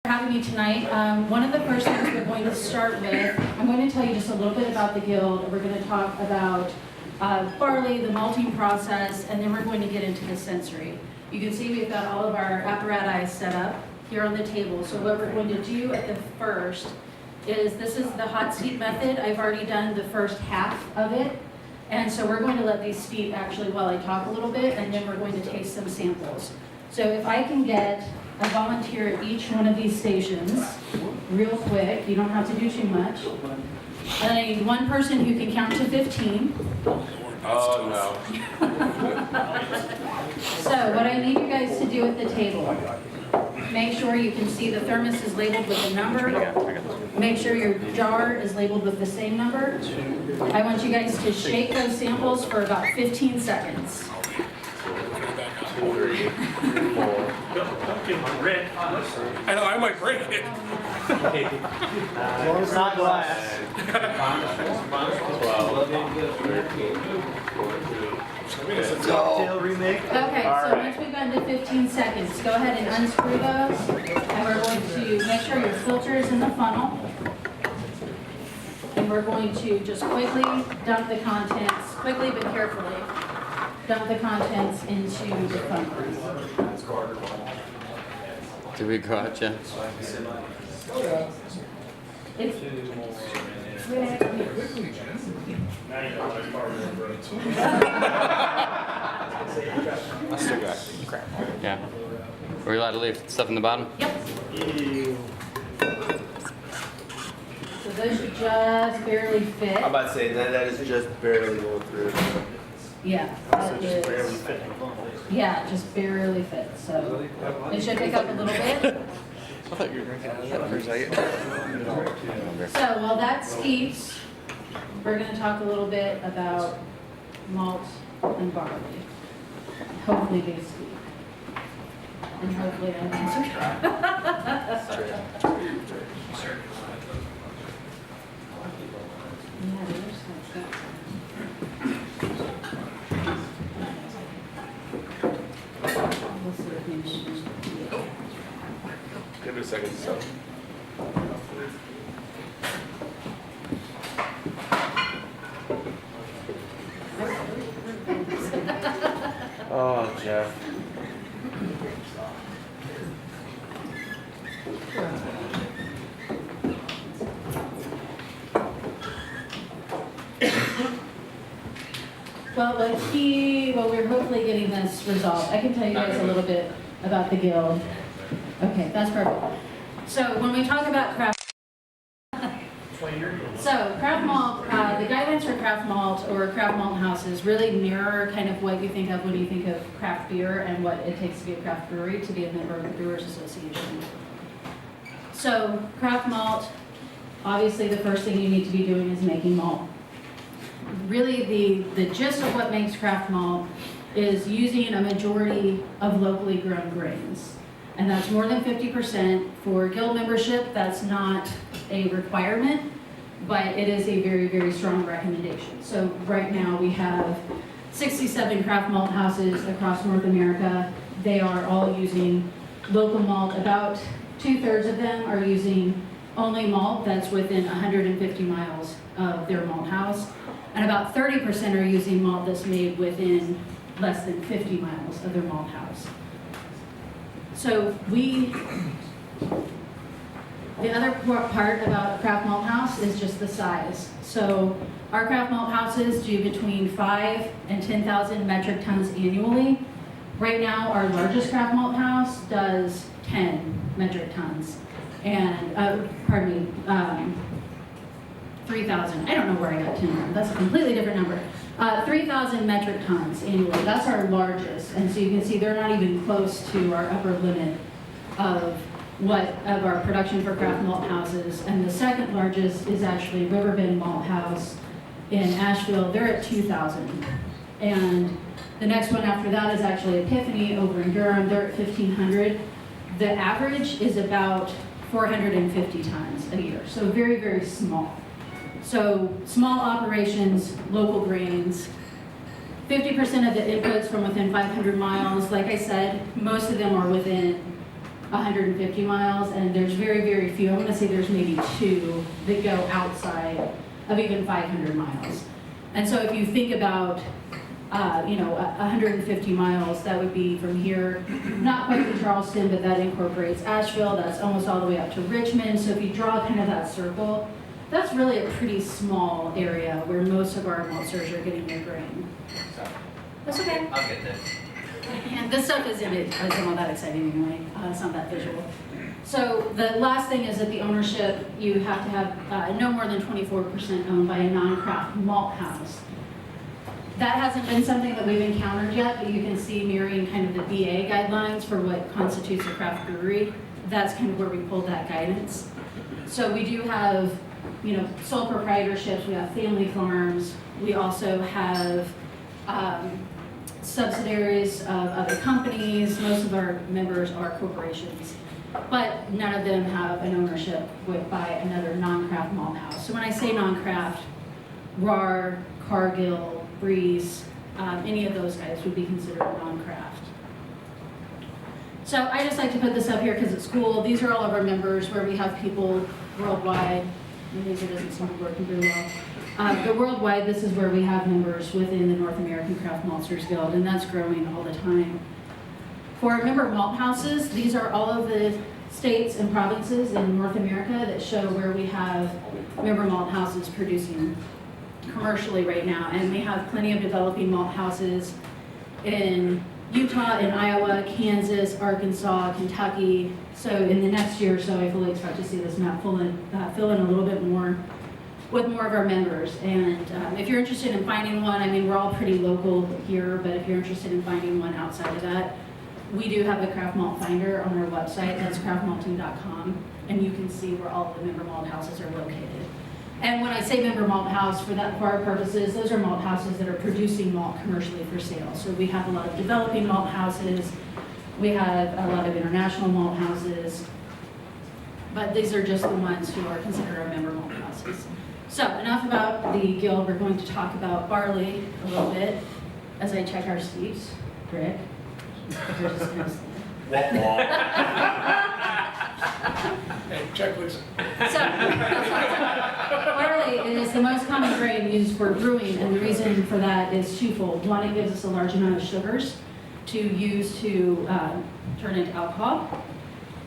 having me tonight. One of the first things we're going to start with, I'm going to tell you just a little bit about the guild. We're going to talk about barley, the malting process, and then we're going to get into the sensory. You can see we've got all of our apparatus set up here on the table. So what we're going to do at the first is, this is the hot seat method. I've already done the first half of it. And so we're going to let these steep actually while I talk a little bit, and then we're going to taste some samples. So if I can get a volunteer at each one of these stations, real quick, you don't have to do too much. And I need one person who can count to 15. Oh, no. So what I need you guys to do at the table, make sure you can see the thermos is labeled with a number. Make sure your jar is labeled with the same number. I want you guys to shake those samples for about 15 seconds. Don't give my rent. I know, I might break it. As long as it's not glass. 12, 13, Cocktail remake. Okay, so once we've gotten to 15 seconds, go ahead and unscrew those. And we're going to make sure your filter is in the funnel. And we're going to just quickly dump the contents, quickly but carefully, dump the contents into the funnel. Do we go out, Jen? It's I still got crap. Yeah. Are we allowed to leave stuff in the bottom? Yep. So those should just barely fit. I'm about to say that is just barely going through. Yeah, that is. Yeah, just barely fits. So it should pick up a little bit. I thought you were drinking out of that for a second. So while that steeps, we're going to talk a little bit about malt and barley. Hopefully they steep. And hopefully I answer. Yeah, there's something. We'll see if maybe she can- give it a second. So. Oh, Jeff. Well, we're hopefully getting this resolved. I can tell you guys a little bit about the guild. Okay, that's perfect. So when we talk about craft, craft malt, the guidelines for craft malt or craft malt houses really mirror kind of what you think of when you think of craft beer and what it takes to be a craft brewery, to be a member of the Brewers Association. So craft malt, obviously the first thing you need to be doing is making malt. Really the gist of what makes craft malt is using a majority of locally grown grains. And that's more than 50%. For guild membership, that's not a requirement, but it is a very, very strong recommendation. So right now we have 67 craft malt houses across North America. They are all using local malt. About 2/3 of them are using only malt that's within 150 miles of their malt house. And about 30% are using malt that's made within less than 50 miles of their malt house. So the other part about a craft malt house is just the size. So our craft malt houses do between 5,000 and 10,000 metric tons annually. Right now, our largest craft malt house does 10 metric tons. And, 3,000. I don't know where I got 10 from. That's a completely different number. 3,000 metric tons annually. That's our largest. And so you can see they're not even close to our upper limit of our production for craft malt houses. And the second largest is actually Riverbend Malt House in Asheville. They're at 2,000. And the next one after that is actually Epiphany over in Durham. They're at 1,500. The average is about 450 tons a year. So very, very small. So small operations, local grains, 50% of the inputs from within 500 miles. Like I said, most of them are within 150 miles, and there's very, very few. I'm going to say there's maybe 2 that go outside of even 500 miles. And so if you think about, 150 miles, that would be from here, not quite to Charleston, but that incorporates Asheville. That's almost all the way up to Richmond. So if you draw kind of that circle, that's really a pretty small area where most of our maltsters are getting their grain. That's okay. I'll get that. And this stuff isn't all that exciting anyway. It's not that visual. So the last thing is that the ownership, you have to have no more than 24% owned by a non-craft malt house. That hasn't been something that we've encountered yet, but you can see mirroring kind of the BA guidelines for what constitutes a craft brewery. That's kind of where we pulled that guidance. So we do have, sole proprietorships, we have family farms, we also have subsidiaries of other companies. Most of our members are corporations, but none of them have an ownership by another non-craft malt house. So when I say non-craft, RAR, Cargill, Breeze, any of those guys would be considered non-craft. So I just like to put this up here because it's cool. These are all of our members where we have people worldwide. Maybe it doesn't seem to be working very well. But worldwide, this is where we have members within the North American Craft Maltsters Guild, and that's growing all the time. For our member malt houses, these are all of the states and provinces in North America that show where we have member malt houses producing commercially right now. And we have plenty of developing malt houses in Utah, in Iowa, Kansas, Arkansas, Kentucky. So in the next year or so, I fully expect to see this map fill in a little bit more with more of our members. And if you're interested in finding one, we're all pretty local here, but if you're interested in finding one outside of that, we do have a craft malt finder on our website. That's craftmalting.com, and you can see where all the member malt houses are located. And when I say member malt house, for our purposes, those are malt houses that are producing malt commercially for sale. So we have a lot of developing malt houses, we have a lot of international malt houses, but these are just the ones who are considered our member malt houses. So enough about the guild. We're going to talk about barley a little bit as I check our sleeves. Rick, you're just gonna Hey, check please. So, barley is the most common grain used for brewing, and the reason for that is twofold. One, it gives us a large amount of sugars to use to turn into alcohol,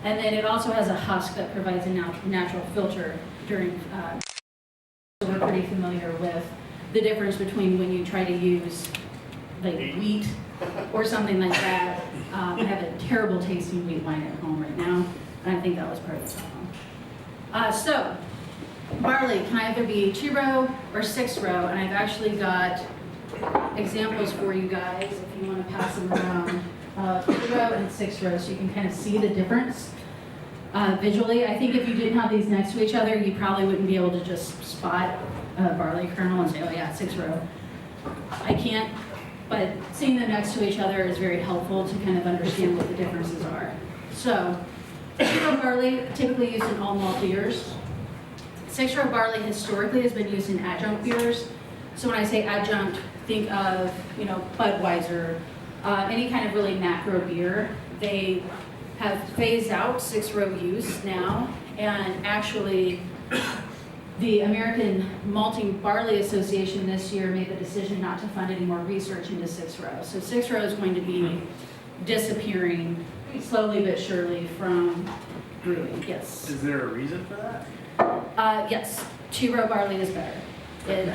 and then it also has a husk that provides a natural filter during. So we're pretty familiar with the difference between when you try to use like wheat or something like that. I have a terrible tasting wheat wine at home right now, and I think that was part of the problem. So, barley can either be 2-row or 6-row, and I've actually got examples for you guys if you want to pass them around. 2-row and 6-row, so you can kind of see the difference visually. I think if you didn't have these next to each other, you probably wouldn't be able to just spot a barley kernel and say, oh yeah, 6-row. I can't. But seeing them next to each other is very helpful to kind of understand what the differences are. So, 2-row barley, typically used in all malt beers. 6-row barley historically has been used in adjunct beers. So when I say adjunct, think of Budweiser, any kind of really macro beer. They have phased out 6-row use now, and actually, the American Malting Barley Association this year made the decision not to fund any more research into 6-row. So 6-row is going to be disappearing slowly but surely from brewing, yes. Is there a reason for that? Yes, 2-row barley is better. Well,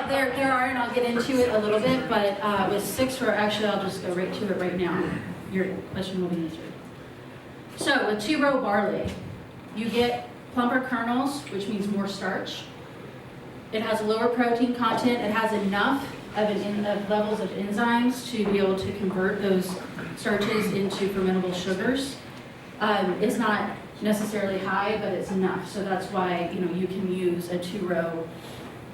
there are, and I'll get into it a little bit, but with 6-row, actually I'll just go right to it right now. Your question will be answered. So with 2-row barley, you get plumper kernels, which means more starch. It has a lower protein content. It has enough of levels of enzymes to be able to convert those starches into fermentable sugars. It's not necessarily high, but it's enough. So that's why you can use a 2-row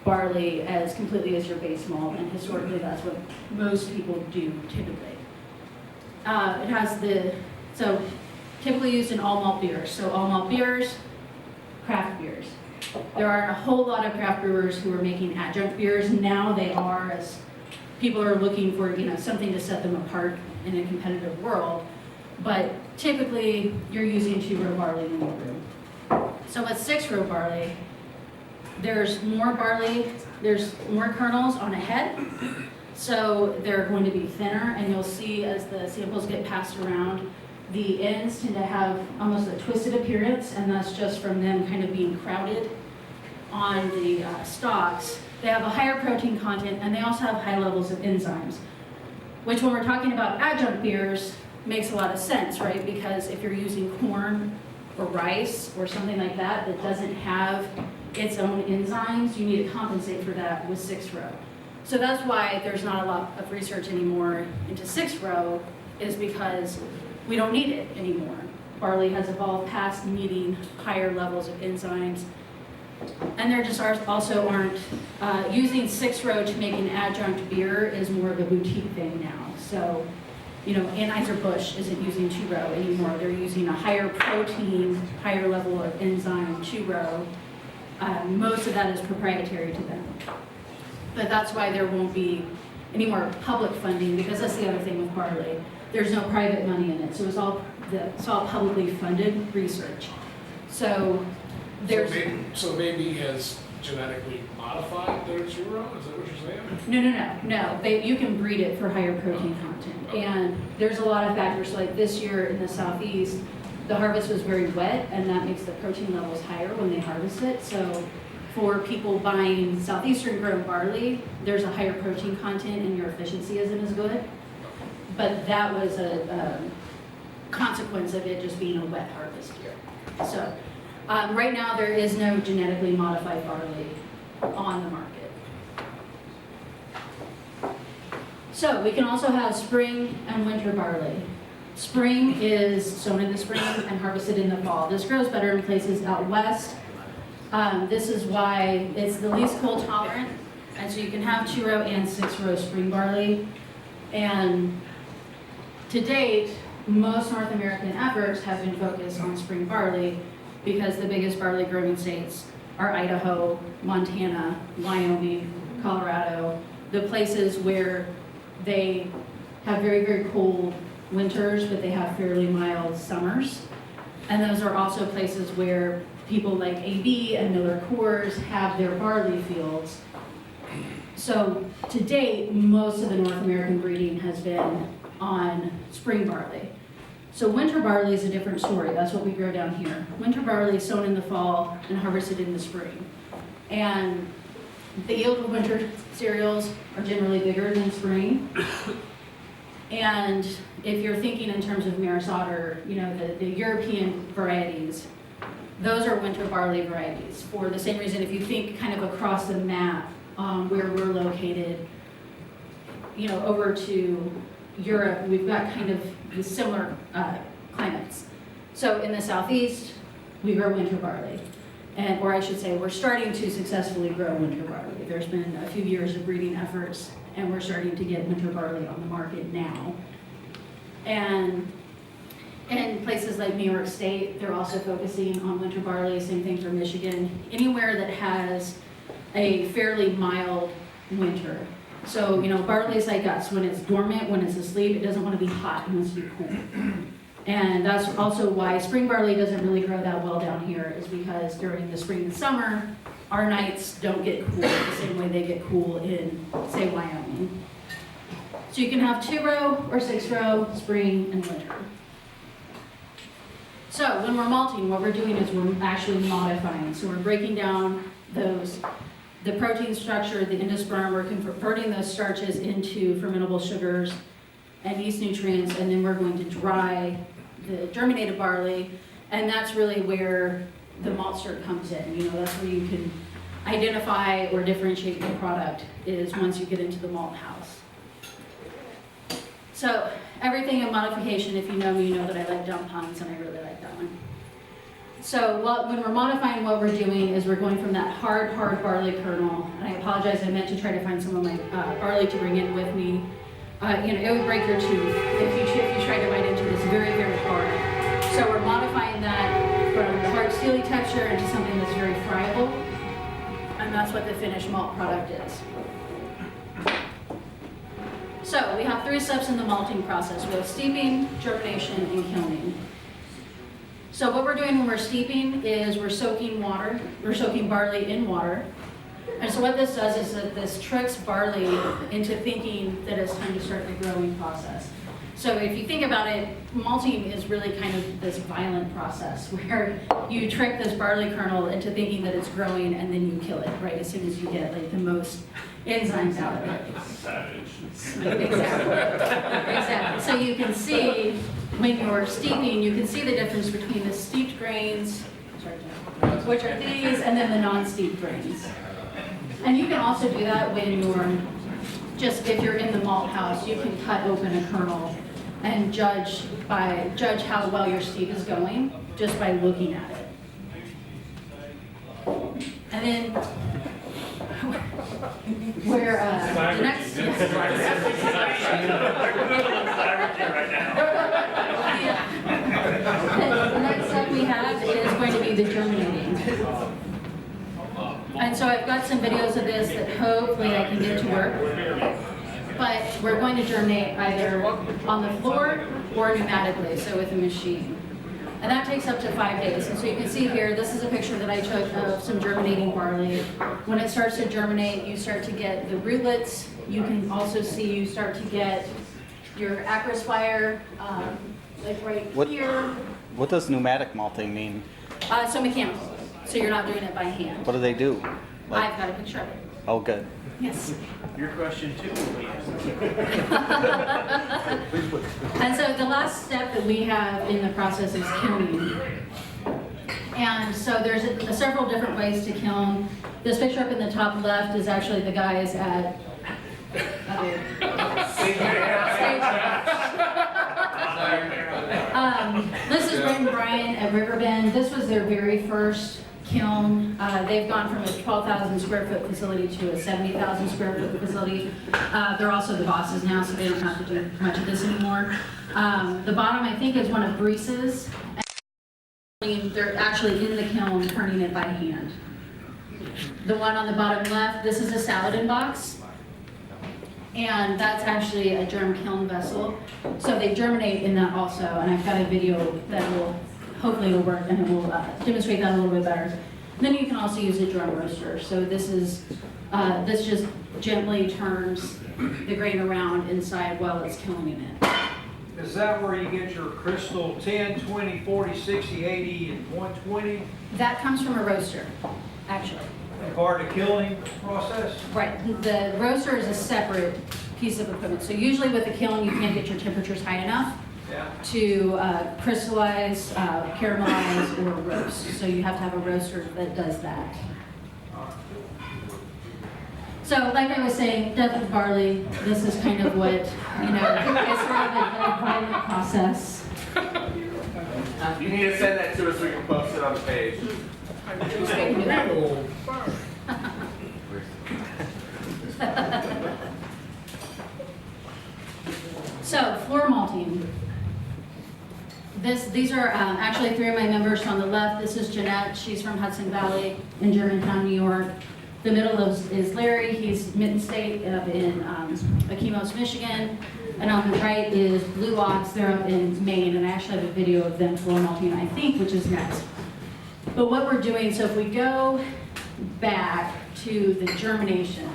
barley as completely as your base malt, and historically that's what most people do typically. It has typically used in all malt beers. So all malt beers, craft beers. There aren't a whole lot of craft brewers who are making adjunct beers. Now they are, as people are looking for, something to set them apart in a competitive world. But typically, you're using 2-row barley in your brew. So with 6-row barley, there's more kernels on a head, so they're going to be thinner, and you'll see as the samples get passed around, the ends tend to have almost a twisted appearance, and that's just from them kind of being crowded on the stalks. They have a higher protein content, and they also have high levels of enzymes, which when we're talking about adjunct beers, makes a lot of sense, right? Because if you're using corn or rice or something like that that doesn't have its own enzymes, you need to compensate for that with 6-row. So that's why there's not a lot of research anymore into 6-row, is because we don't need it anymore. Barley has evolved past needing higher levels of enzymes. And there just also aren't, using 6-row to make an adjunct beer is more of a boutique thing now. So, Anheuser-Busch isn't using 2-row anymore. They're using a higher protein, higher level of enzyme 2-row. Most of that is proprietary to them. But that's why there won't be any more public funding, because that's the other thing with barley. There's no private money in it, so it's all publicly funded research. So there's... So maybe has genetically modified their 2-row? Is that what you're saying? No. You can breed it for higher protein content. And there's a lot of factors, like this year in the Southeast, the harvest was very wet, and that makes the protein levels higher when they harvest it. So for people buying Southeastern grown barley, there's a higher protein content and your efficiency isn't as good. But that was a consequence of it just being a wet harvest year. So right now there is no genetically modified barley on the market. So we can also have spring and winter barley. Spring is sown in the spring and harvested in the fall. This grows better in places out west. This is why it's the least cold tolerant, and so you can have 2-row and 6-row spring barley. And to date, most North American efforts have been focused on spring barley because the biggest barley growing states are Idaho, Montana, Wyoming, Colorado, the places where they have very, very cold winters, but they have fairly mild summers. And those are also places where people like AB and Miller Coors have their barley fields. So to date, most of the North American breeding has been on spring barley. So winter barley is a different story. That's what we grow down here. Winter barley is sown in the fall and harvested in the spring. And the yield of winter cereals are generally bigger than spring. And if you're thinking in terms of Maris Otter, the European varieties, those are winter barley varieties. For the same reason, if you think kind of across the map where we're located, over to Europe, we've got kind of the similar climates. So in the Southeast, we grow winter barley. Or I should say, we're starting to successfully grow winter barley. There's been a few years of breeding efforts, and we're starting to get winter barley on the market now. And in places like New York State, they're also focusing on winter barley, same thing for Michigan, anywhere that has a fairly mild winter. So, barley is like us. When it's dormant, when it's asleep, it doesn't want to be hot, it wants to be cool. And that's also why spring barley doesn't really grow that well down here, is because during the spring and summer, our nights don't get cool the same way they get cool in, say, Wyoming. So you can have 2-row or 6-row, spring and winter. So when we're malting, what we're doing is we're actually modifying. So we're breaking down the protein structure, the endosperm, we're converting those starches into fermentable sugars and yeast nutrients, and then we're going to dry the germinated barley, and that's really where the malt syrup comes in. That's where you can identify or differentiate the product, is once you get into the malt house. So everything in modification, if you know me, you know that I like dumb puns, and I really like that one. So when we're modifying, what we're doing is we're going from that hard barley kernel, and I apologize, I meant to try to find some of my barley to bring in with me. It would break your tooth if you try to bite into this. Very, very hard. So we're modifying that from the hard steely texture into something that's very friable, and that's what the finished malt product is. So we have 3 steps in the malting process. We have steeping, germination, and kilning. So what we're doing when we're steeping is we're soaking barley in water. And so what this does is that this tricks barley into thinking that it's time to start the growing process. So if you think about it, malting is really kind of this violent process where you trick this barley kernel into thinking that it's growing and then you kill it, right, as soon as you get like the most enzymes out of it. Savage. Exactly. So you can see when you're steeping, you can see the difference between the steeped grains, which are these, and then the non-steeped grains. And you can also do that when you're if you're in the malt house, you can cut open a kernel and judge how well your steep is going just by looking at it. And then where the next the next step we have is going to be the germinating. And so I've got some videos of this that hopefully I can get to work. But we're going to germinate either on the floor or pneumatically, so with a machine. And that takes up to 5 days. And so you can see here, this is a picture that I took of some germinating barley. When it starts to germinate, you start to get the rootlets. You can also see you start to get your acrospire, like right here. What does pneumatic malting mean? So mechanical. So you're not doing it by hand. What do they do? I've got a picture of it. Oh, good. Yes. Your question too. And so the last step that we have in the process is kilning. And so there's several different ways to kiln. This picture up in the top left is actually the guys at this is Brent and Brian at Riverbend. This was their very first kiln. They've gone from a 12,000 square foot facility to a 70,000 square foot facility. They're also the bosses now, so they don't have to do much of this anymore. The bottom, I think, is one of Breese's. They're actually in the kiln turning it by hand. The one on the bottom left, this is a Saladin box. And that's actually a germ kiln vessel. So they germinate in that also, and I've got a video that will, hopefully it'll work and it will demonstrate that a little bit better. And then you can also use a drum roaster. So this just gently turns the grain around inside while it's kilning it. Is that where you get your crystal 10, 20, 40, 60, 80, and 120? That comes from a roaster, actually. Part of the killing process? Right, the roaster is a separate piece of equipment. So usually with a kiln, you can't get your temperatures high enough to crystallize, caramelize, or roast. So you have to have a roaster that does that. So like I was saying, death of barley, this is kind of what, it's sort of a violent process. You need to send that to us so we can post it on the page. So, floor malting. These are actually 3 of my members on the left. This is Jeanette. She's from Hudson Valley in Germantown, New York. The middle is Larry. He's Mitten State up in Okemos, Michigan. And on the right is Blue Ox. They're up in Maine. And I actually have a video of them floor malting, I think, which is next. But what we're doing, so if we go back to the germination,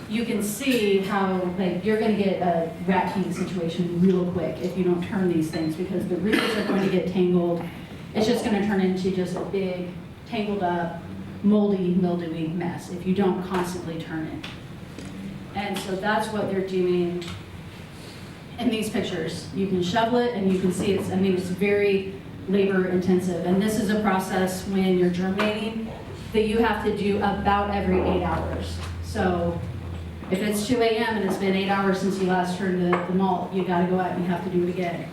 you can see how you're going to get a rat king situation real quick if you don't turn these things, because the roots are going to get tangled. It's just going to turn into just a big, tangled up, moldy, mildewy mess if you don't constantly turn it. And so that's what they're doing in these pictures. You can shovel it and you can see it's very labor intensive. And this is a process when you're germinating that you have to do about every 8 hours. So if it's 2 a.m. and it's been 8 hours since you last turned the malt, you got to go out and you have to do it again.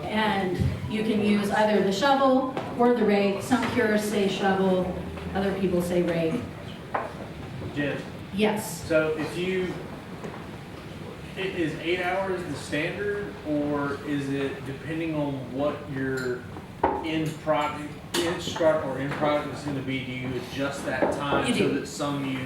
And you can use either the shovel or the rake. Some purists say shovel, other people say rake. Jen, Yes. so is 8 hours the standard, or is it depending on what your end start or end product is going to be? Do you adjust that time You do. so that some you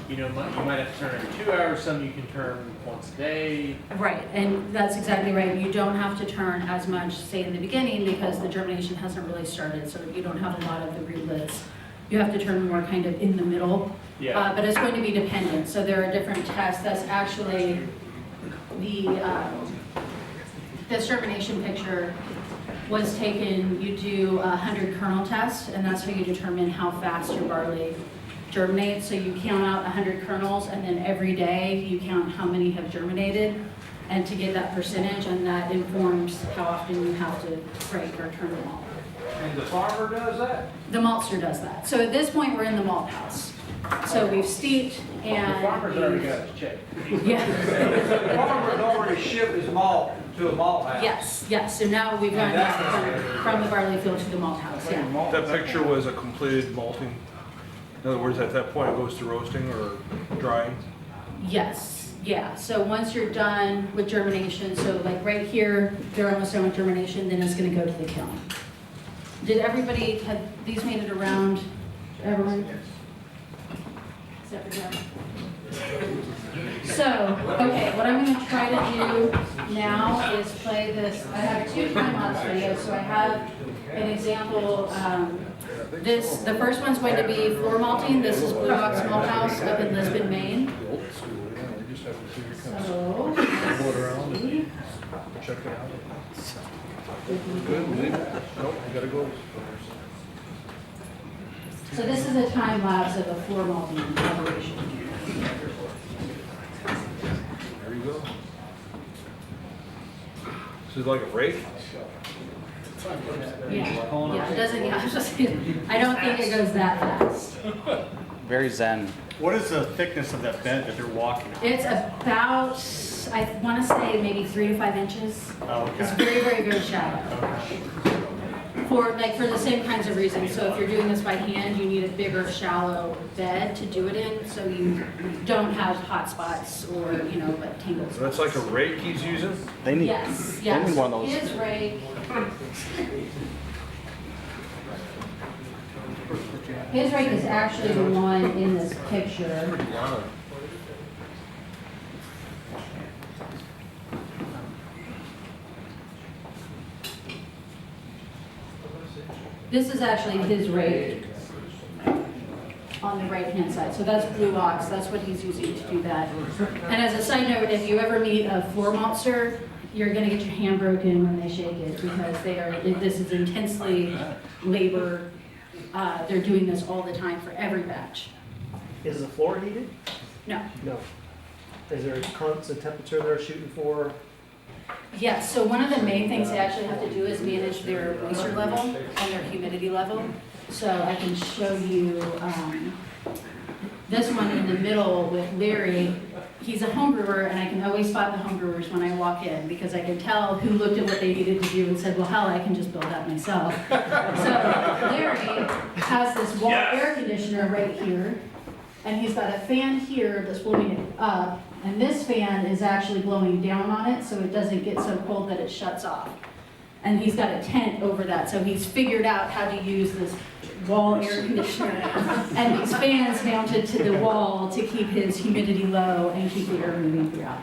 you might have to turn every 2 hours, some you can turn once a day. Right, and that's exactly right. You don't have to turn as much, say, in the beginning because the germination hasn't really started, so you don't have a lot of the rootlets. You have to turn more kind of in the middle. Yeah. But it's going to be dependent, so there are different tests. That's actually this germination picture was taken, you do a 100 kernel test, and that's how you determine how fast your barley germinates. So you count out 100 kernels, and then every day you count how many have germinated, and to get that percentage, and that informs how often you have to break or turn the malt. And the farmer does that? The maltster does that. So at this point, we're in the malt house. So we've steeped and. The farmer's already got his check. Yeah. The farmer's already shipped his malt to a malt house. Yes, yes. So now we've gone from the barley field to the malt house, yeah. That picture was a completed malting. In other words, at that point, it goes to roasting or drying. Yes, yeah. So once you're done with germination, so like right here, they're almost done with germination, then it's gonna go to the kiln. Did everybody, have these made it around, everyone? Except for Jen. So, okay, what I'm gonna try to do now is play this. I have 2 time-lapse videos, so I have an example. The first one's going to be floor malting. This is Blue Ox Malt House up in Lisbon, Maine. So, let's see. Check it out. Good, leave it. Nope, you gotta go. So this is a time lapse of a floor malting operation. There you go. This is like a rake? Yeah, yeah, it doesn't, yeah, I don't think it goes that fast. Very zen. What is the thickness of that bed that they're walking on? It's about, I want to say maybe 3 to 5 inches. Oh, It's okay. very, very, very shallow. For the same kinds of reasons. So if you're doing this by hand, you need a bigger, shallow bed to do it in, so you don't have hot spots or, like tangled So that's like a rake he's using? They need, Yes, they yes. need one of those. His rake. His rake is actually the one in this picture. This is actually his rake on the right-hand side. So that's Blue Ox, that's what he's using to do that. And as a side note, if you ever meet a floor maltster, you're gonna get your hand broken when they shake it because this is intensely labor. They're doing this all the time for every batch. Is the floor heated? No. No. Is there a constant temperature they're shooting for? Yes, so one of the main things they actually have to do is manage their moisture level and their humidity level. So I can show you this one in the middle with Larry. He's a home brewer, and I can always spot the home brewers when I walk in because I can tell who looked at what they needed to do and said, well, hell, I can just build that myself. So Larry has this wall air conditioner right here, and he's got a fan here that's blowing it up, and this fan is actually blowing down on it so it doesn't get so cold that it shuts off. And he's got a tent over that, so he's figured out how to use this wall air conditioner and these fans mounted to the wall to keep his humidity low and keep the air moving throughout.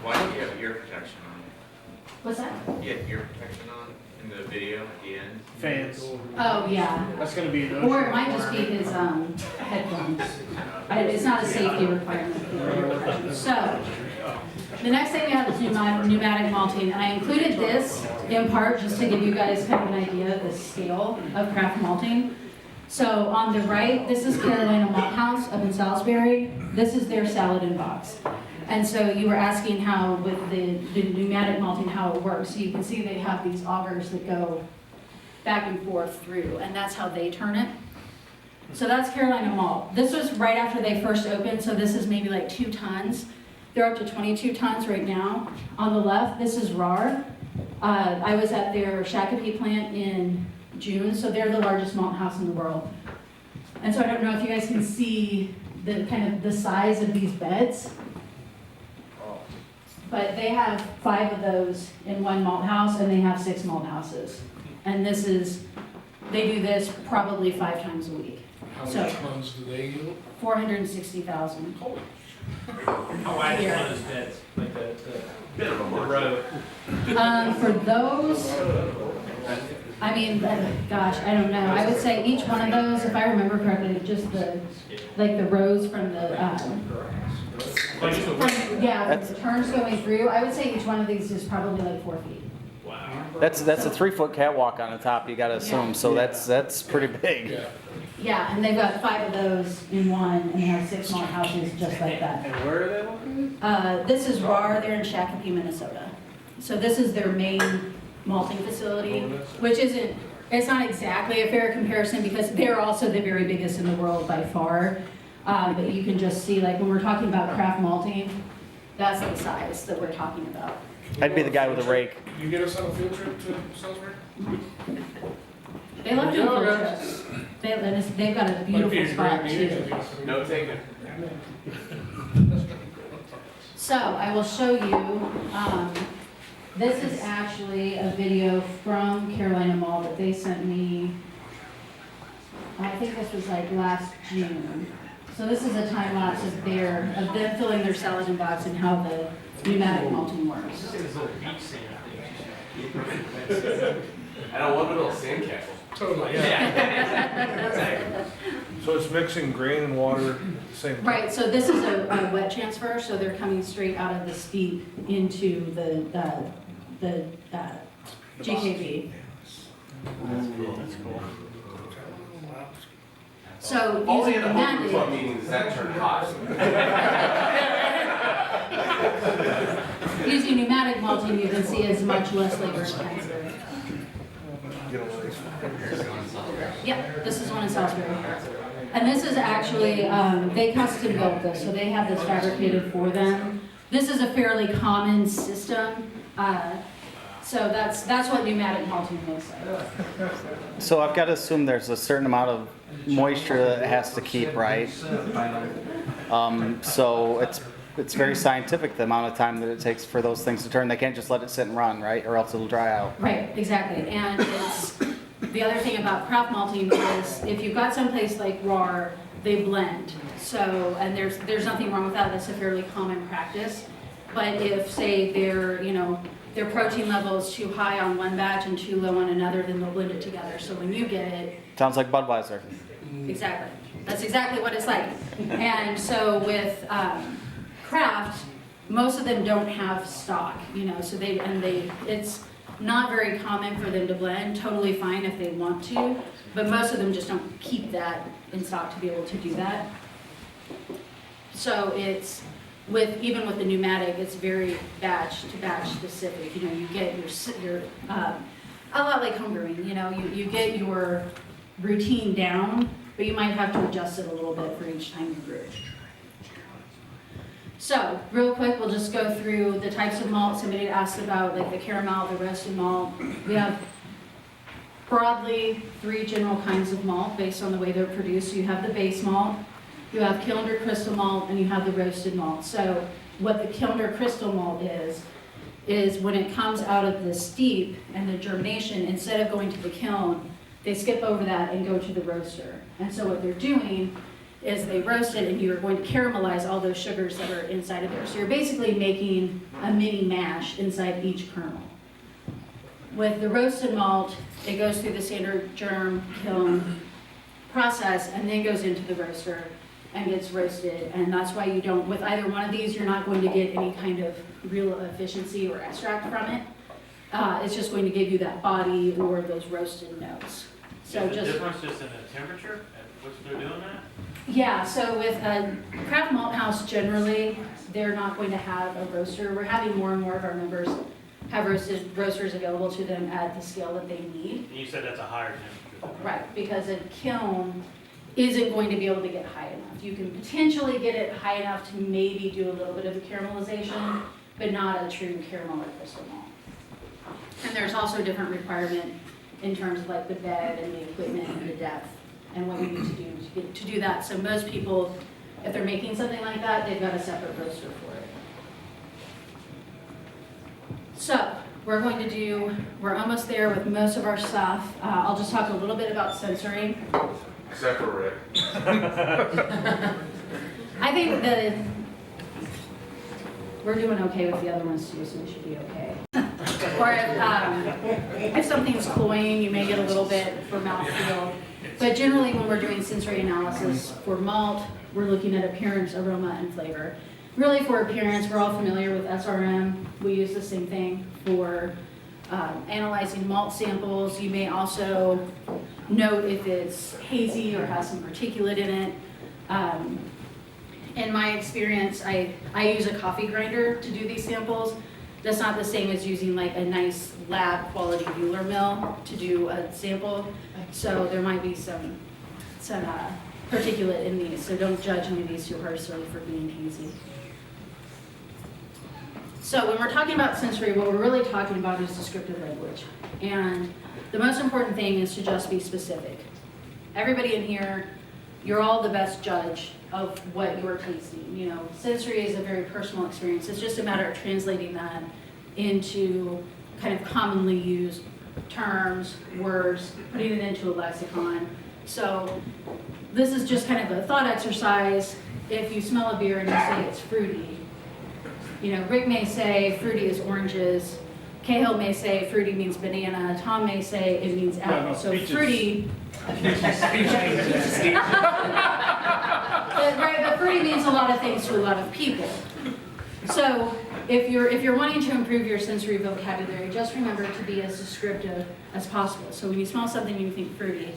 Why do you have ear protection on? What's that? You had ear protection on in the video at the end? Fans. Oh, yeah. That's gonna be an Or it might just be his headphones. It's not a safety requirement. So, the next thing we have is pneumatic malting, and I included this in part just to give you guys kind of an idea of the scale of craft malting. So on the right, this is Carolina Malt House up in Salisbury. This is their Saladin box. And so you were asking how with the pneumatic malting, how it works. So you can see they have these augers that go back and forth through, and that's how they turn it. So that's Carolina Malt. This was right after they first opened, so this is maybe like 2 tons. They're up to 22 tons right now. On the left, this is RAR. I was at their Shakopee plant in June, so they're the largest malt house in the world. And so I don't know if you guys can see the kind of the size of these beds, but they have 5 of those in one malt house, and they have 6 malt houses. And they do this probably 5 times a week. How So- many tons do they yield? 460,000. Holy. How wide is Here. one of those beds? Like the Bit of a the monster. road? For those, I mean, gosh, I don't know. I would say each one of those, if I remember correctly, just like the rows from the, yeah, from the turns going through, I would say each one of these is probably like 4 feet. That's a 3-foot catwalk on the top, you gotta assume, so that's pretty big. Yeah. Yeah, and they've got 5 of those in one, and they have 6 small houses just like that. And where are they located? This is RAR, they're in Shakopee, Minnesota. So this is their main malting facility, which isn't, it's not exactly a fair comparison because they're also the very biggest in the world by far. But you can just see, like, when we're talking about craft malting, that's the size that we're talking about. I'd be the guy with a rake. You get us on a field trip to Salisbury? They love doing Yeah, field right. trips. They've got a Might be beautiful a spot great too. meeting. No taking. So I will show you, this is actually a video from Carolina Mall that they sent me. I think this was like last June. So this is a time lapse of them filling their salad and box and how the pneumatic malting works. And I love a little sandcastle. Totally, yeah. So it's mixing grain and water at the same time? Right, so this is a wet transfer, so they're coming straight out of the steep into the GKV. That's cool. So Only using in the Home Club pneumatic, meetings does that turn hot. using pneumatic malting, you can see is much less labor intensive. Yep, this is one in Salisbury. And this is actually, they custom built this, so they have this fabricated for them. This is a fairly common system. So that's what pneumatic malting looks like. So I've gotta assume there's a certain amount of moisture that it has to keep, right? So it's very scientific, the amount of time that it takes for those things to turn. They can't just let it sit and run, right? Or else it'll dry out. Right, exactly. And it's, the other thing about craft malting is if you've got someplace like RAR, they blend. So, and there's nothing wrong with that. That's a fairly common practice. But if, say, their protein level is too high on one batch and too low on another, then they'll blend it together. So when you get it, Sounds like Budweiser. exactly, that's exactly what it's like. And so with craft, most of them don't have stock, so it's not very common for them to blend, totally fine if they want to, but most of them just don't keep that in stock to be able to do that. So it's, even with the pneumatic, it's very batch to batch specific. You get your a lot like homebrewing. You get your routine down, but you might have to adjust it a little bit for each time you brew. So real quick, we'll just go through the types of malt. Somebody asked about like the caramel, the roasted malt. We have broadly 3 general kinds of malt based on the way they're produced. You have the base malt, you have kiln or crystal malt, and you have the roasted malt. So what the kiln or crystal malt is when it comes out of the steep and the germination, instead of going to the kiln, they skip over that and go to the roaster. And so what they're doing is they roast it and you're going to caramelize all those sugars that are inside of there. So you're basically making a mini mash inside each kernel. With the roasted malt, it goes through the standard germ kiln process and then goes into the roaster and gets roasted. And that's why you don't, with either one of these, you're not going to get any kind of real efficiency or extract from it. It's just going to give you that body or those roasted notes. So Is the just, difference just in the temperature at which they're doing that? yeah, so with a craft malt house, generally, they're not going to have a roaster. We're having more and more of our members have roasters available to them at the scale that they need. And you said that's a higher temperature. Right, because a kiln isn't going to be able to get high enough. You can potentially get it high enough to maybe do a little bit of a caramelization, but not a true caramel or crystal malt. And there's also different requirement in terms of like the bed and the equipment and the depth and what you need to do to do that. So most people, if they're making something like that, they've got a separate roaster for it. So we're almost there with most of our stuff. I'll just talk a little bit about censoring. Except for Rick. I think that we're doing okay with the other ones too, so we should be okay. Or if something's cloying, you may get a little bit for mouthfeel. But generally, when we're doing sensory analysis for malt, we're looking at appearance, aroma, and flavor. Really, for appearance, we're all familiar with SRM. We use the same thing for analyzing malt samples. You may also note if it's hazy or has some particulate in it. In my experience, I use a coffee grinder to do these samples. That's not the same as using like a nice lab quality Euler mill to do a sample. So there might be some particulate in these. So don't judge any of these too harshly for being hazy. So when we're talking about sensory, what we're really talking about is descriptive language. And the most important thing is to just be specific. Everybody in here, you're all the best judge of what you're tasting. You know, sensory is a very personal experience. It's just a matter of translating that into kind of commonly used terms, words, putting it into a lexicon. So this is just kind of a thought exercise. If you smell a beer and you say it's fruity, you know, Rick may say fruity is oranges. Cahill may say fruity means banana. Tom may say it means apple. So fruity. Right, but fruity means a lot of things to a lot of people. So if you're wanting to improve your sensory vocabulary, just remember to be as descriptive as possible. So when you smell something and you think fruity,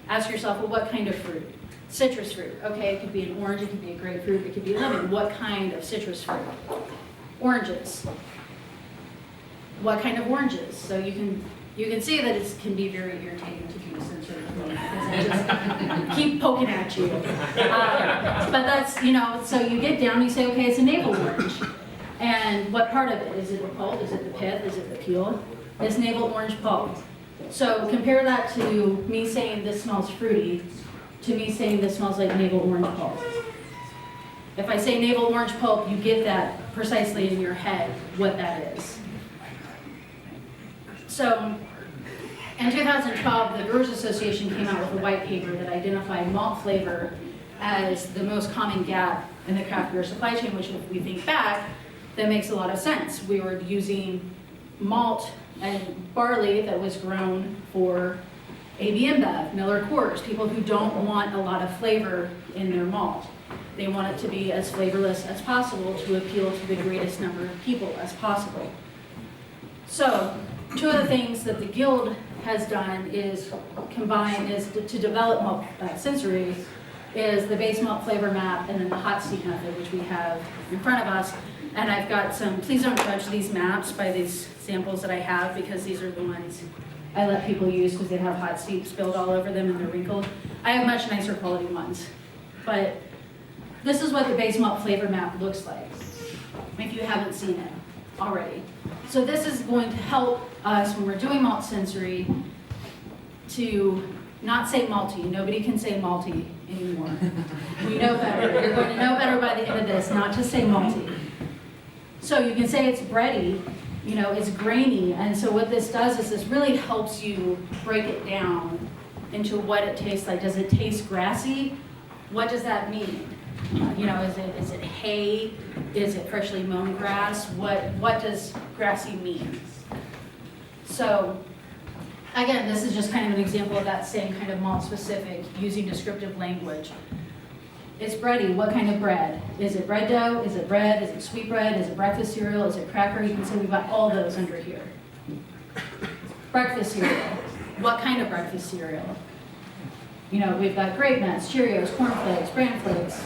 ask yourself, well, what kind of fruit? Citrus fruit. Okay, it could be an orange, it could be a grapefruit, it could be lemon. What kind of citrus fruit? Oranges. What kind of oranges? So you can see that it can be very irritating to do sensory because I just keep poking at you. But that's, you know, so you get down, you say, okay, it's a navel orange. And what part of it? Is it the pulp? Is it the pith? Is it the peel? It's navel orange pulp. So compare that to me saying this smells fruity, to me saying this smells like navel orange pulp. If I say navel orange pulp, you get that precisely in your head what that is. So in 2012, the Brewers Association came out with a white paper that identified malt flavor as the most common gap in the craft beer supply chain, which if we think back, that makes a lot of sense. We were using malt and barley that was grown for AB InBev, Miller Coors, people who don't want a lot of flavor in their malt. They want it to be as flavorless as possible to appeal to the greatest number of people as possible. So, two of the things that the Guild has done is to develop malt sensory is the base malt flavor map and then the hot seat method, which we have in front of us. And I've got some, please don't judge these maps by these samples that I have because these are the ones I let people use because they have hot seat spilled all over them and they're wrinkled. I have much nicer quality ones. But this is what the base malt flavor map looks like, if you haven't seen it already. So this is going to help us when we're doing malt sensory to not say malty. Nobody can say malty anymore. We know better. You're going to know better by the end of this, not to say malty. So you can say it's bready, you know, it's grainy. And so what this does is this really helps you break it down into what it tastes like. Does it taste grassy? What does that mean? You know, is it hay? Is it freshly mown grass? What does grassy mean? So, again, this is just kind of an example of that same kind of malt specific using descriptive language. It's bready. What kind of bread? Is it bread dough? Is it bread? Is it sweet bread? Is it breakfast cereal? Is it cracker? You can see we've got all those under here. Breakfast cereal. What kind of breakfast cereal? You know, we've got Grape Nuts, Cheerios, Corn Flakes, Bran Flakes,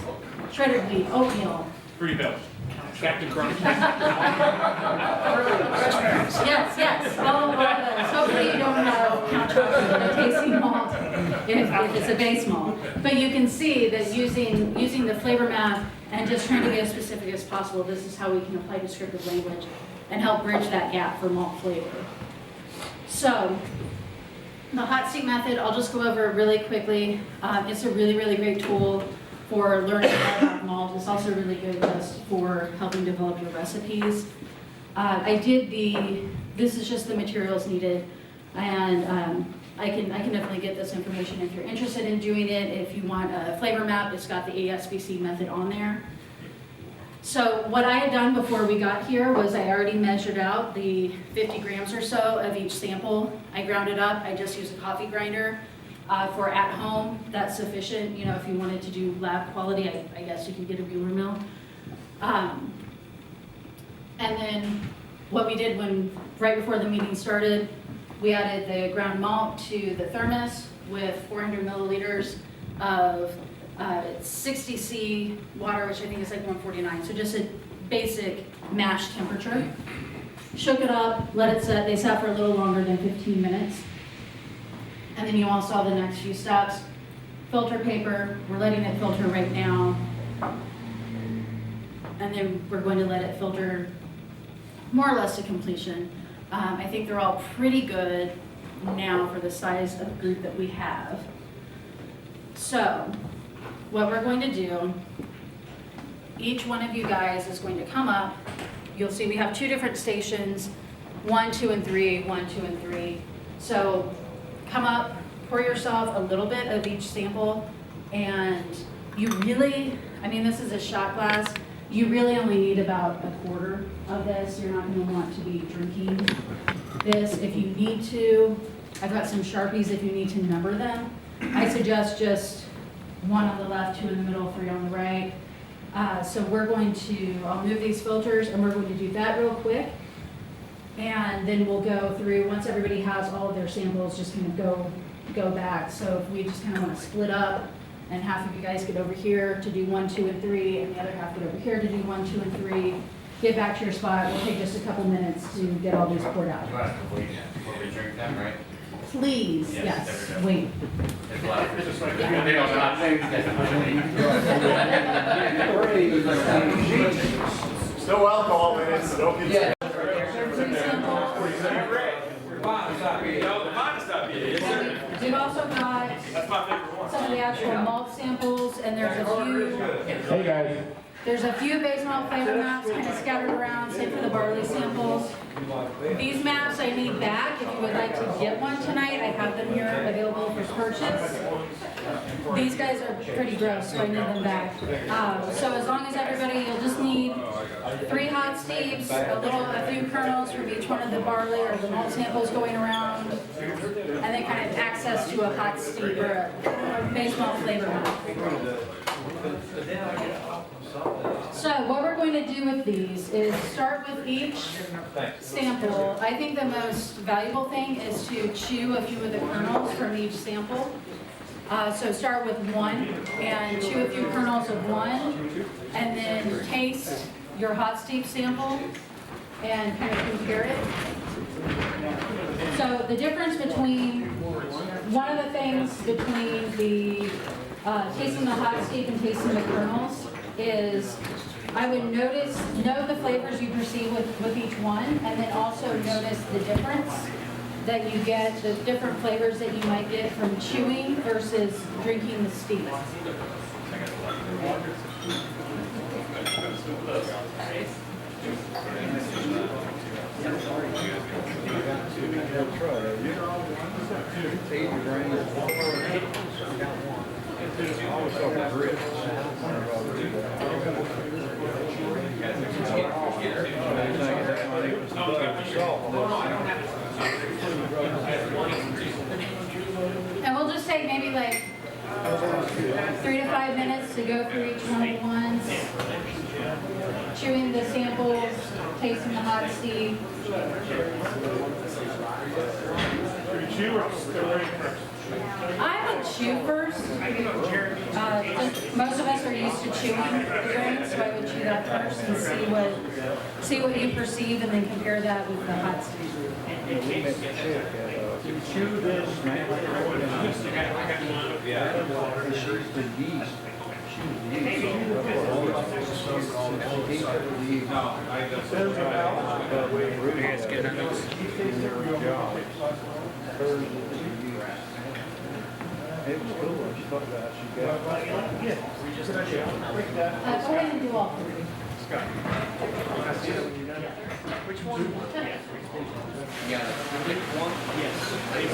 shredded wheat, oatmeal. Fruity Pebbles. Captain Crunch. Yes, all of those. Hopefully you don't have Count Chocula in a tasting malt if it's a base malt. But you can see that using the flavor map and just trying to be as specific as possible, this is how we can apply descriptive language and help bridge that gap for malt flavor. So, the hot seat method, I'll just go over it really quickly. It's a really, really great tool for learning more about malt. It's also really good just for helping develop your recipes. This is just the materials needed. And I can definitely get this information if you're interested in doing it. If you want a flavor map, it's got the ASBC method on there. So what I had done before we got here was I already measured out the 50 grams or so of each sample. I ground it up. I just use a coffee grinder. For at home, that's sufficient. You know, if you wanted to do lab quality, I guess you can get a Bueller mill. And then what we did right before the meeting started, we added the ground malt to the thermos with 400 milliliters of 60C water, which I think is like 149. So just a basic mash temperature. Shook it up, let it set. They sat for a little longer than 15 minutes. And then you all saw the next few steps. Filter paper, we're letting it filter right now. And then we're going to let it filter more or less to completion. I think they're all pretty good now for the size of group that we have. So, what we're going to do, each one of you guys is going to come up. You'll see we have 2 different stations, 1, 2, and 3, 1, 2, and 3. So, come up, pour yourself a little bit of each sample, and you really, I mean, this is a shot glass. You really only need about a quarter of this. You're not going to want to be drinking this. If you need to, I've got some Sharpies if you need to number them. I suggest just 1 on the left, 2 in the middle, 3 on the right. So we're going to, I'll move these filters, and we're going to do that real quick. And then we'll go through, once everybody has all of their samples, just kind of go back. So if we just kind of want to split up, and half of you guys get over here to do 1, 2, and 3, and the other half get over here to do 1, 2, and 3. Get back to your spot. We'll take just a couple minutes to get all these poured out. You want us to wait before we drink them, right? Please, yes, wait. There's a lot of Just like Yeah, they don't know. Still alcohol in it, so don't get. Three samples. We've also got some of the actual malt samples, and there's a few base malt flavor maps kind of scattered around, same for the barley samples. These maps I need back. If you would like to get one tonight, I have them here available for purchase. These guys are pretty gross, so I need them back. So as long as everybody, you'll just need 3 hot steeps, a few kernels from each one of the barley or the malt samples going around, and then kind of access to a hot steep or a base malt flavor map. So what we're going to do with these is start with each sample. I think the most valuable thing is to chew a few of the kernels from each sample. So start with 1 and chew a few kernels of 1, and then taste your hot steep sample and kind of compare it. So the difference between, one of the things between the tasting the hot steep and tasting the kernels is I would know the flavors you perceive with each one, and then also notice the difference that you get, the different flavors that you might get from chewing versus drinking the steep. And we'll just take maybe like 3 to 5 minutes to go through each one of the ones, chewing the samples, tasting the hot steep. I would chew first. Most of us are used to chewing the grain, so I would chew that first and see what you perceive, and then compare that with the hot steep. Chew this. It was cool. She thought about it. She got Go ahead and do all 3. Which one? Yeah, pick one. Yes. You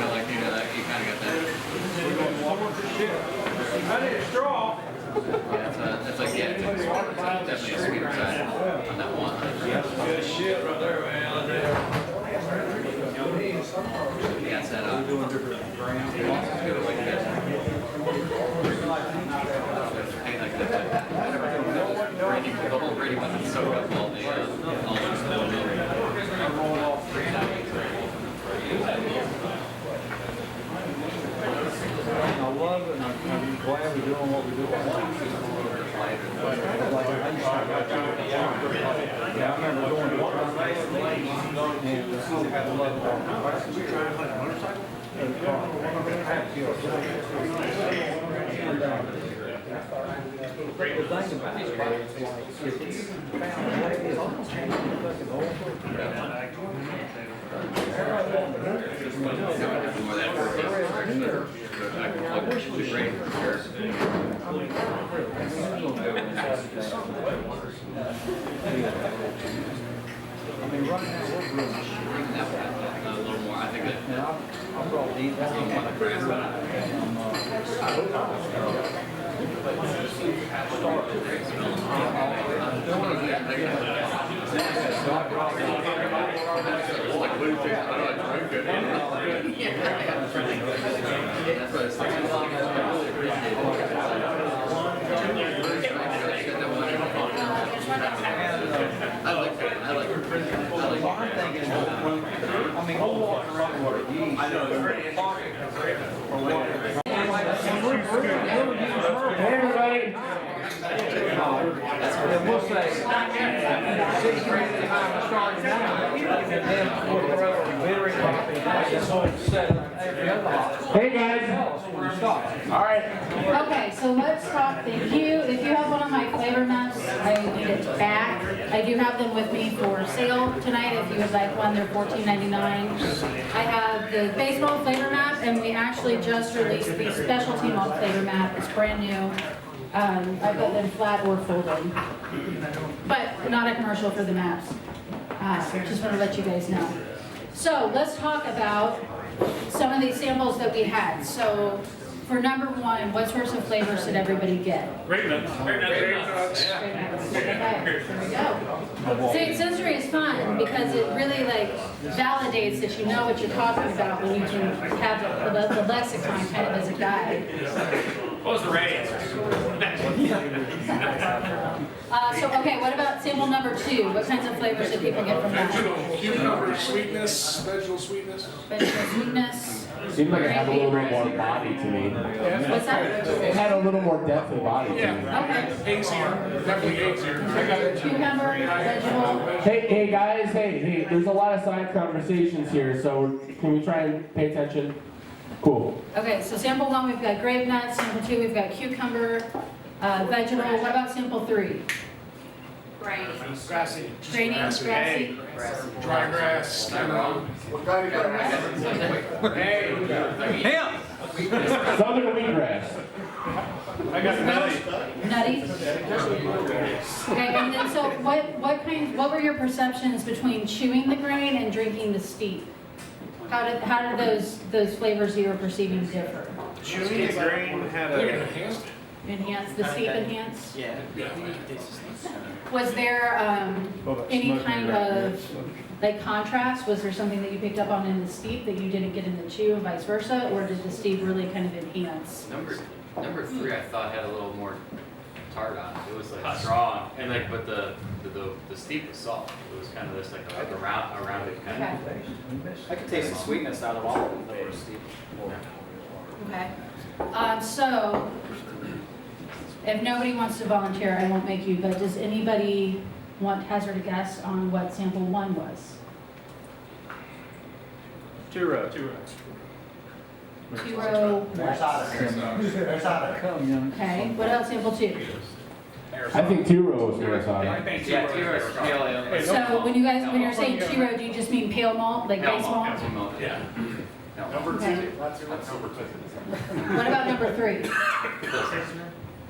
know, like you kind of got that. I need a straw. Yeah, it's like it's definitely a sweeter side on that one. Good shit right there, man. Yeah, it's that Doing different grams. like this. Hey, like that. Brady, the whole Brady button soak up all the I love it, and I'm glad we're doing what we're doing. Yeah, I remember going to one and I had a lot of the thing about it is like, if you found a way, it's almost changing the fucking whole I mean, right now, we're really a little more. I think that and I brought these, that's on my I mean, we'll walk around with these. I know, it's very interesting. Hey, everybody. Then we'll say, 6th grade time starting now, and then we'll throw a bitter coffee, and so set every other hot. Hey, guys. Tell us where to stop. All right. Okay, so let's talk, thank you. If you have one of my flavor maps, I need it back. I do have them with me for sale tonight. If you would like one, they're $14.99. I have the baseball flavor map, and we actually just released the specialty malt flavor map. It's brand new. I've got them flat or folded, but not a commercial for the maps. Just want to let you guys know. So let's talk about some of these samples that we had. So for number one, what sorts of flavors did everybody get? Great nuts. Great nuts. Okay, here we go. See, sensory is fun because it really like validates that you know what you're talking about when you can have the lexicon kind of as a guide. What was the right answer? Okay, what about sample number two? What kinds of flavors did people get from that? Cucumber sweetness, vegetable sweetness. Vegetable sweetness. Seemed like it had a little bit more body to me. What's that? It had a little more depth and body to me. Yeah, hazier, definitely hazier. Cucumber, vegetable. Hey guys, hey, there's a lot of side conversations here, so can we try and pay attention? Cool. Okay, so sample one, we've got grape nuts. Sample two, we've got cucumber, vegetable. What about sample three? Grainy. Grassy. Grainy, grassy. Dry grass. Southern wheatgrass. I got nutty. Nutty. Okay, and then so what were your perceptions between chewing the grain and drinking the steep? How did those flavors you were perceiving differ? Chewing the grain had I think it a. enhanced it. Enhance, the steep enhance? Yeah. Was there any kind of like contrast? Was there something that you picked up on in the steep that you didn't get in the chew and vice versa? Or did the steep really kind of enhance? Number three, I thought had a little more tart on it. It was like strong, and like, but the steep was soft. It was kind of this like around it kind of. Okay. I could taste the sweetness out of all of them that were steep. Okay. So, if nobody wants to volunteer, I won't make you, but does anybody want to hazard a guess on what sample one was? 2 rows. 2-row what? Okay, what else sample two? I think 2 rows were asada. Yeah, two So when you're saying 2-row, do you just mean pale malt, like base malt? Yeah. Number Okay. That's number two. What about number three?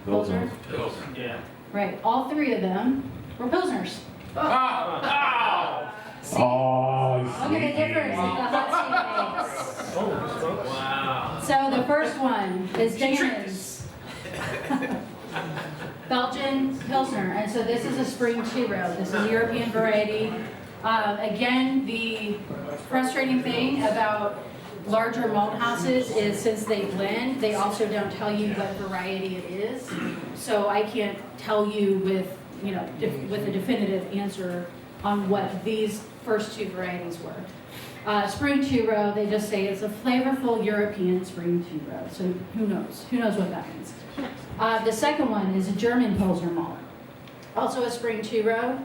Pilsner? Those Right, all three of them were Pilsners. Oh, Look at the difference in the hot seat makes. Wow. So the first one is Damon's Belgian Pilsner, and so this is a spring two-row. This is a European variety. Again, the frustrating thing about larger malt houses is since they blend, they also don't tell you what variety it is. So I can't tell you with, with a definitive answer on what these first two varieties were. Spring two-row, they just say it's a flavorful European spring two-row. So who knows? Who knows what that means? The second one is a German Pilsner malt, also a spring two-row.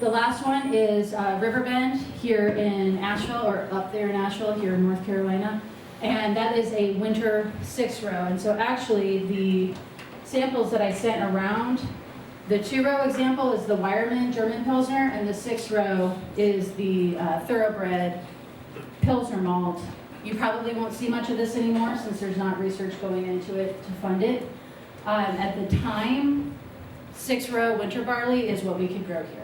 The last one is Riverbend here in Asheville, or up there in Asheville, here in North Carolina. And that is a winter 6-row. And so actually the samples that I sent around, the 2-row example is the Weyermann German Pilsner, and the 6-row is the Thoroughbred Pilsner malt. You probably won't see much of this anymore since there's not research going into it to fund it. At the time, 6-row winter barley is what we could grow here.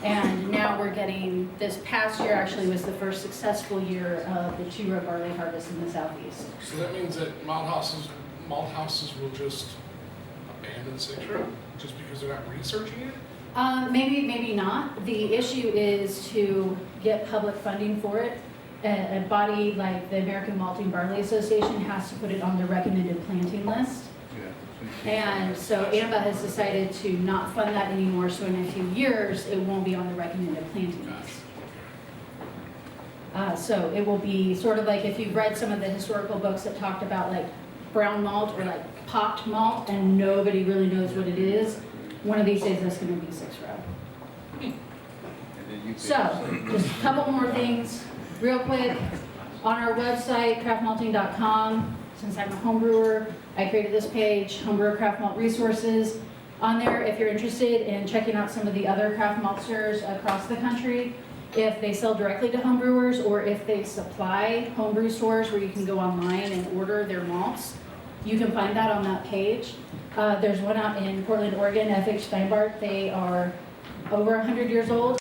And now we're getting, this past year actually was the first successful year of the 2-row barley harvest in the southeast. So that means that malt houses will just abandon 6-row just because they're not researching it? Maybe not. The issue is to get public funding for it. A body like the American Malting Barley Association has to put it on the recommended planting list. And so AMBA has decided to not fund that anymore, so in a few years, it won't be on the recommended planting list. So it will be sort of like if you've read some of the historical books that talked about like brown malt or like popped malt and nobody really knows what it is, one of these days that's going to be 6-row. So, just a couple more things real quick. On our website, craftmalting.com, since I'm a home brewer, I created this page, Homebrewer Craft Malt Resources. On there, if you're interested in checking out some of the other craft maltsters across the country, if they sell directly to homebrewers or if they supply homebrew stores where you can go online and order their malts, you can find that on that page. There's one out in Portland, Oregon, F.H. Steinbart. They are over 100 years old.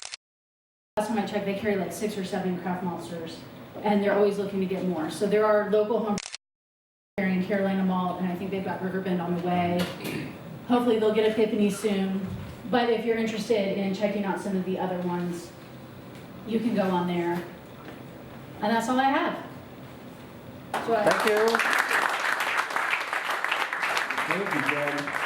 Last time I checked, they carry like 6 or 7 craft maltsters, and they're always looking to get more. So there are local homebrewers carrying Carolina malt, and I think they've got Riverbend on the way. Hopefully they'll get Epiphany soon. But if you're interested in checking out some of the other ones, you can go on there. And that's all I have. Thank you. Thank you, Jen.